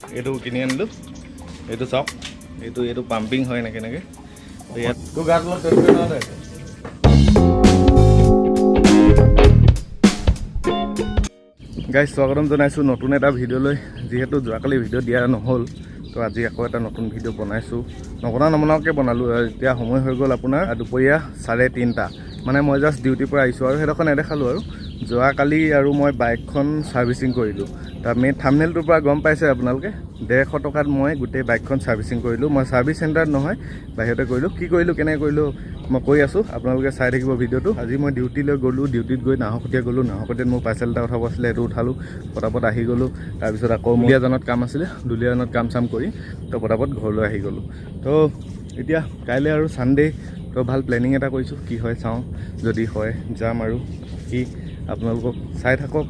এইটো কিনি আনিলোঁ, এইটো চাওক, এইটো পাম্পিং হয় এনেকৈ ইয়াত তো গাত অলপ টেষ্ট কৰি লওঁ দে। গাইজ স্বাগতম জনাইছোঁ নতুন এটা ভিডিঅ'লৈ। যিহেতু যোৱাকালি ভিডিঅ' দিয়া নহ'ল, তো আজি আকৌ এটা নতুন ভিডিঅ' বনাইছোঁ। নবনাওকৈ বনালোঁ। এতিয়া সময় হৈ গ'ল আপোনাৰ দুপৰীয়া 3:30। মানে মই জাষ্ট ডিউটিৰ পৰা আহিছোঁ আৰু সেইডোখৰ নেদেখালোঁ আৰু যোৱাকালি আৰু মই বাইকখন ছাৰ্ভিচিং কৰিলোঁ। তাৰ থাম্বনেইলটোৰ পৰা গম পাইছে আপোনালোকে, 150 টকাত মই গোটেই বাইকখন ছাৰ্ভিচিং কৰিলোঁ। মই ছাৰ্ভিচ চেণ্টাৰত নহয়, বাহিৰতে কৰিলোঁ। কি কৰিলোঁ, কেনেকৈ কৰিলোঁ মই কৈ আছোঁ, আপোনালোকে চাই থাকিব ভিডিঅ'টো। আজি মই ডিউটিলৈ গ'লোঁ, ডিউটিত গৈ নাহৰকটীয়া গ'লোঁ। নাহৰকটীয়াত মোৰ পাৰ্চেল এটা উঠাব আছিলে, এইটো উঠালোঁ, পটাপট আহি গ'লোঁ। তাৰপিছত আকৌ দুলীয়াজানত কাম আছিলে, দুলীয়াজানত কাম চাম কৰি তো পটাপট ঘৰলৈ আহি গ'লোঁ। তো এতিয়া কাইলৈ আৰু ছানডে', তো ভাল প্লেনিং এটা কৰিছোঁ। কি হয় চাওঁ, যদি হয় যাম আৰু কি আপোনালোকক চাই থাকক।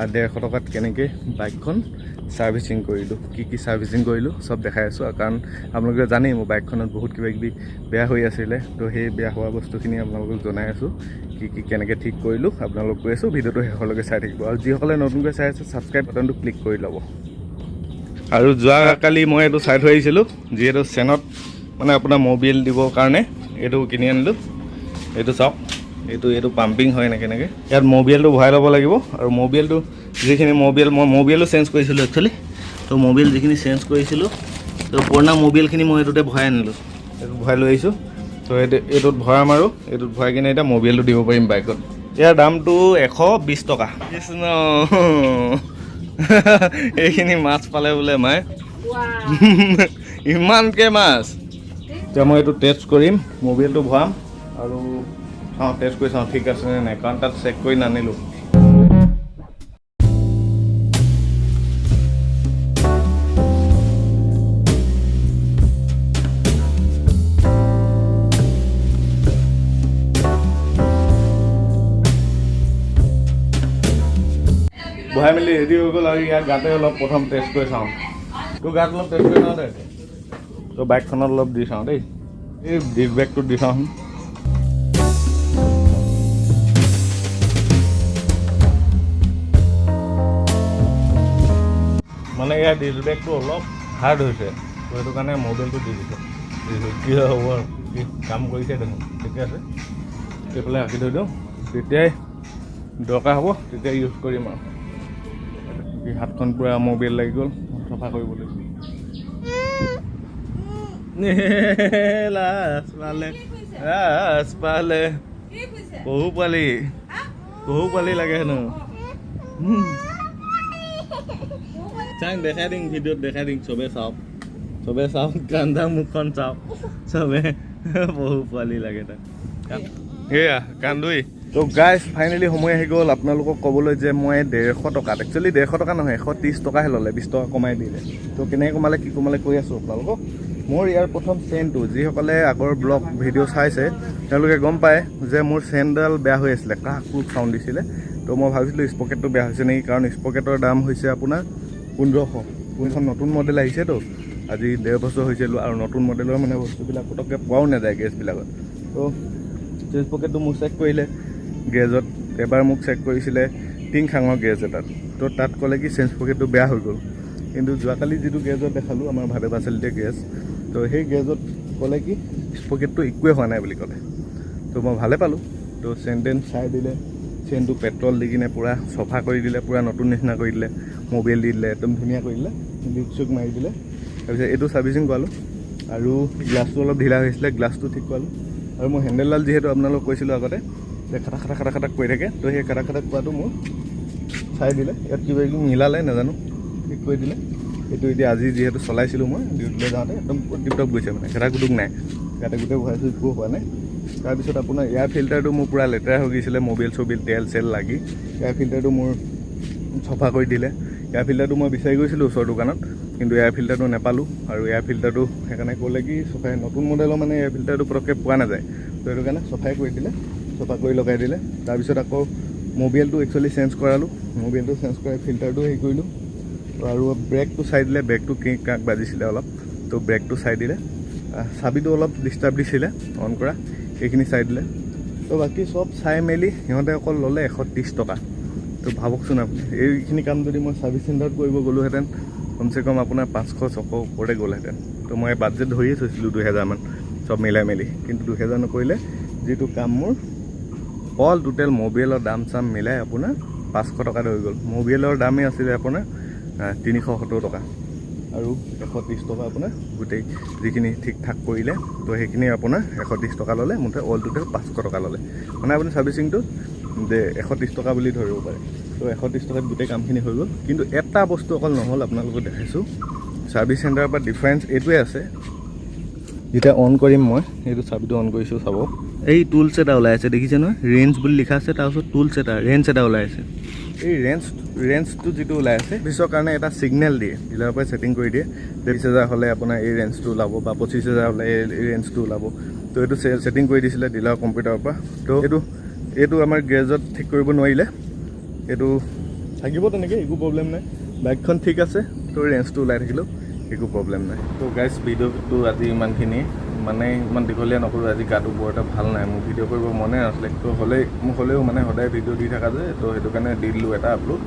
150 টকাত কেনেকৈ বাইকখন ছাৰ্ভিচিং কৰিলোঁ, কি ছাৰ্ভিচিং কৰিলোঁ চব দেখাই আছোঁ। কাৰণ আপোনালোকে জানেই মোৰ বাইকখনত বহুত কিবাকিবি বেয়া হৈ আছিলে, তো সেই বেয়া হোৱা বস্তুখিনি আপোনালোকক জনাই আছোঁ। কি কেনেকৈ ঠিক কৰিলোঁ আপোনালোকক কৈ আছোঁ। ভিডিঅ'টো শেষলৈকে চাই থাকিব আৰু যিসকলে নতুনকৈ চাই আছে ছাবস্ক্ৰাইব বাটনটো ক্লিক কৰি ল'ব। আৰু যোৱাকালি মই এইটো চাই থৈ আহিছিলোঁ, যিহেতু চেনত মানে আপোনাৰ মবিল দিবৰ কাৰণে এইটো কিনি আনিলোঁ। এইটো চাওক, এইটো পাম্পিং হয় এনেকৈ ইয়াত মবিলটো ভৰাই ল'ব লাগিব। আৰু মবিলটো যিখিনি মই মবিলো চেঞ্জ কৰিছিলোঁ একচুৱেলি। তো মবিল যিখিনি চেঞ্জ কৰিছিলোঁ, তো পুৰণা মবিলখিনি মই এইটোতে ভৰাই আনিলোঁ, এইটো ভৰাই লৈ আহিছোঁ। তো এইটোত ভৰাম আৰু এইটোত ভৰাই কিনে এতিয়া মবিলটো দিব পাৰিম বাইকত। ইয়াৰ দামটো 120 টকা। কৃষ্ণ এইখিনি মাছ পালে বোলে মায়ে। ইমানকৈ মাছ। এতিয়া মই এইটো টেষ্ট কৰিম, মবিলটো ভৰাম আৰু চাওঁ, টেষ্ট কৰি চাওঁ ঠিক আছে নে নাই, কাৰণ তাত চেক কৰি নানিলোঁ। বহাই মেলি ৰেডি হৈ গ'ল আৰু ইয়াৰ গাতে অলপ প্ৰথম টেষ্ট কৰি চাওঁ। তোৰ গাত অলপ টেষ্ট কৰি চাওঁ দে, তোৰ বাইকখনত অলপ দি চাওঁ দেই। এই ডিস্ক ব্ৰেকটোত দি চাওঁ। মানে ইয়াৰ ডিস্ক ব্ৰেকটো অলপ হাৰ্ড হৈছে, তো সেইটো কাৰণে মবিলটো দি দিছে। কি হ'ব আৰু কি কাম কৰিছে দেখোন, ঠিকে আছে। এইফালে ৰাখি থৈ দিওঁ, তেতিয়াই দৰকাৰ হ'ব তেতিয়া ইউজ কৰিম আৰু। হাতখন পূৰা মবিল লাগি গ'ল, চফা কৰিব লাগিব। লাজ পালে পহু পোৱালি লাগে হেনো। চাওক, দেখাই দিম ভিডিঅ'ত, দেখাই দিম, চবে চাওক, কান্দা মুখখন চাওক, চবে পহু পোৱালি লাগে তাক। সেয়া কান্দুই। তো গাইজ ফাইনেলি সময় আহি গ'ল আপোনালোকক ক'বলৈ যে মই 150 টকাত, একচুৱেলি 150 টকা নহয়, 130 টকাহে ল'লে, 20 টকা কমাই দিলে। তো কেনেকৈ কমালে কি কমালে কৈ আছোঁ আপোনালোকক। মোৰ ইয়াৰ প্ৰথম চেইনটো, যিসকলে আগৰ ব্লগ ভিডিঅ' চাইছে তেওঁলোকে গম পায় যে মোৰ চেইনডাল বেয়া হৈ আছিলে, কাক চাউণ্ড দিছিলে। তো মই ভাবিছিলোঁ স্পকেটটো বেয়া হৈছে নেকি, কাৰণ স্পকেটৰ দাম হৈছে আপোনাৰ 1500। কোনখন নতুন মডেল আহিছেতো, আজি 1.5 বছৰ হৈছিলোঁ, আৰু নতুন মডেলৰ মানে বস্তুবিলাক পটককৈ পোৱাও নাযায় গেছবিলাকত। তো স্পকেটটো মোক চেক কৰিলে গেজত, এবাৰ মোক চেক কৰিছিলে টিংখাঙৰ গেজ এটাত। তো তাত ক'লে কি চেঞ্জ পকেটটো বেয়া হৈ গ'ল। কিন্তু যোৱাকালি যিটো গেজত দেখালোঁ, আমাৰ ভাদেবা চালিতে গেজ, তো সেই গেজত ক'লে কি স্পকেটটো একোৱে হোৱা নাই বুলি ক'লে। তো মই ভালে পালোঁ। তো চেইন চাই দিলে, চেইনটো পেট্ৰল দি কিনে পূৰা চফা কৰি দিলে, পূৰা নতুন নিচিনা কৰি দিলে, মবিল দি দিলে, একদম ধুনীয়া কৰি দিলে, লিক চুক মাৰি দিলে। তাৰপিছত এইটো ছাৰ্ভিচিং কৰালোঁ, আৰু গ্লাছটো অলপ ঢিলা হৈছিলে, গ্লাছটো ঠিক কৰালোঁ। আৰু মোৰ হেণ্ডেলডাল যিহেতু আপোনালোকক কৈছিলোঁ আগতে যে খাটা কৰি থাকে, তো সেই খাটা কৰাটো মোৰ চাই দিলে, ইয়াত কিবা কিবি মিলালে নাজানো, ঠিক কৰি দিলে। এইটো এতিয়া আজি যিহেতু চলাইছিলোঁ মই ডিউটিলৈ যাওঁতে, একদম টিপটপ গৈছে, মানে খেদা কুটুক নাই, ইয়াতে গোটেই ভৰাইছোঁ, একো হোৱা নাই। তাৰপিছত আপোনাৰ এয়াৰ ফিল্টাৰটো মোৰ পূৰা লেতেৰা হৈ গৈছিলে, মবিল চবিল তেল চেল লাগি। এয়াৰ ফিল্টাৰটো মোৰ চফা কৰি দিলে। এয়াৰ ফিল্টাৰটো মই বিচাৰি গৈছিলোঁ ওচৰৰ দোকানত, কিন্তু এয়াৰ ফিল্টাৰটো নাপালোঁ। আৰু এয়াৰ ফিল্টাৰটো সেইকাৰণে ক'লে কি চফাই, নতুন মডেলৰ মানে এয়াৰ ফিল্টাৰটো পটককৈ পোৱা নাযায়, তো সেইটো কাৰণে চফাই কৰি দিলে, চফা কৰি লগাই দিলে। তাৰপিছত আকৌ মবিলটো একচুৱেলি চেঞ্জ কৰালোঁ, মবিলটো চেঞ্জ কৰাই ফিল্টাৰটো হেৰি কৰিলোঁ। আৰু ব্ৰেকটো চাই দিলে, ব্ৰেকটো কাক বাজিছিলে অলপ, তো ব্ৰেকটো চাই দিলে। চাবিটো অলপ ডিষ্টাৰ্ব দিছিলে অন কৰা, সেইখিনি চাই দিলে। তো বাকী চব চাই মেলি সিহঁতে অকল ল'লে 130 টকা। তো ভাবকচোন আপুনি, এইখিনি কাম যদি মই ছাৰ্ভিচ চেণ্টাৰত কৰিব গ'লোহেঁতেন কমচে কম আপোনাৰ 500-600 ওপৰতে গ'লহেঁতেন। তো মই বাজেট ধৰিয়ে থৈছিলোঁ 2000 মান চব মিলাই মেলি, কিন্তু 2000 নকৰিলে। যিটো কাম মোৰ অল টোটেল ম'বিলৰ দাম চাম মিলাই আপোনাৰ 500 টকাত হৈ গ'ল। ম'বিলৰ দামেই আছিলে আপোনাৰ 370 টকা আৰু 130 টকা আপোনাৰ গোটেই যিখিনি ঠিক ঠাক কৰিলে। তো সেইখিনি আপোনাৰ 130 টকা ল'লে, মুঠতে অল টোটেল 500 টকা ল'লে। মানে আপুনি ছাৰ্ভিচিংটো 130 টকা বুলি ধৰিব পাৰে। তো 130 টকাত গোটেই কামখিনি হৈ গ'ল। কিন্তু এটা বস্তু অকল নহ'ল, আপোনালোকক দেখাইছোঁ। ছাৰ্ভিচ চেণ্টাৰৰ পৰা ডিফাৰেঞ্চ এইটোৱে আছে, যেতিয়া অন কৰিম মই এইটো চাবিটো অন কৰিছোঁ চাব, এই টুলছ এটা ওলাই আছে দেখিছে নহয়, ৰেঞ্জ বুলি লিখা আছে, তাৰপিছত টুলছ এটা ৰেঞ্জ এটা ওলাই আছে। এই ৰেঞ্জটো যিটো ওলাই আছে পিছৰ কাৰণে এটা ছিগনেল দিয়ে, ডিলাৰৰ পৰাই ছেটিং কৰি দিয়ে। 30,000 হ'লে আপোনাৰ এই ৰেঞ্জটো ওলাব বা 25,000 হ'লে এই ৰেঞ্জটো ওলাব। তো এইটো ছেটিং কৰি দিছিলে ডিলাৰৰ কম্পিউটাৰৰ পৰা। তো এইটো আমাৰ গেৰেজত ঠিক কৰিব নোৱাৰিলে, এইটো থাকিব তেনেকৈ, একো প্ৰব্লেম নাই। বাইকখন ঠিক আছে, তো ৰেঞ্জটো ওলাই থাকিলেও একো প্ৰব্লেম নাই। তো গাইজ ভিডিঅ'টো আজি ইমানখিনি, মানে ইমান দীঘলীয়া নকৰোঁ। আজি গাটো বৰ এটা ভাল নাই, মোৰ ভিডিঅ' কৰিব মনে নাছিলে। তো মোক হ'লেও মানে সদায় ভিডিঅ' দি থকা যায়, তো সেইটো কাৰণে দি দিলোঁ এটা আপলোড।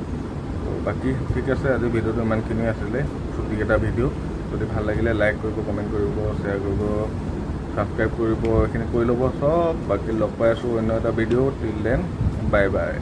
তো বাকী ঠিক আছে, আজি ভিডিঅ'টো ইমানখিনি আছিলে, ছুটিকেইটা ভিডিঅ'। যদি ভাল লাগিলে লাইক কৰিব, কমেণ্ট কৰিব, শ্বেয়াৰ কৰিব, ছাবস্ক্ৰাইব কৰিব, এইখিনি কৰি ল'ব চব। বাকী লগ পাই আছোঁ অন্য এটা video'. Till then bye bye.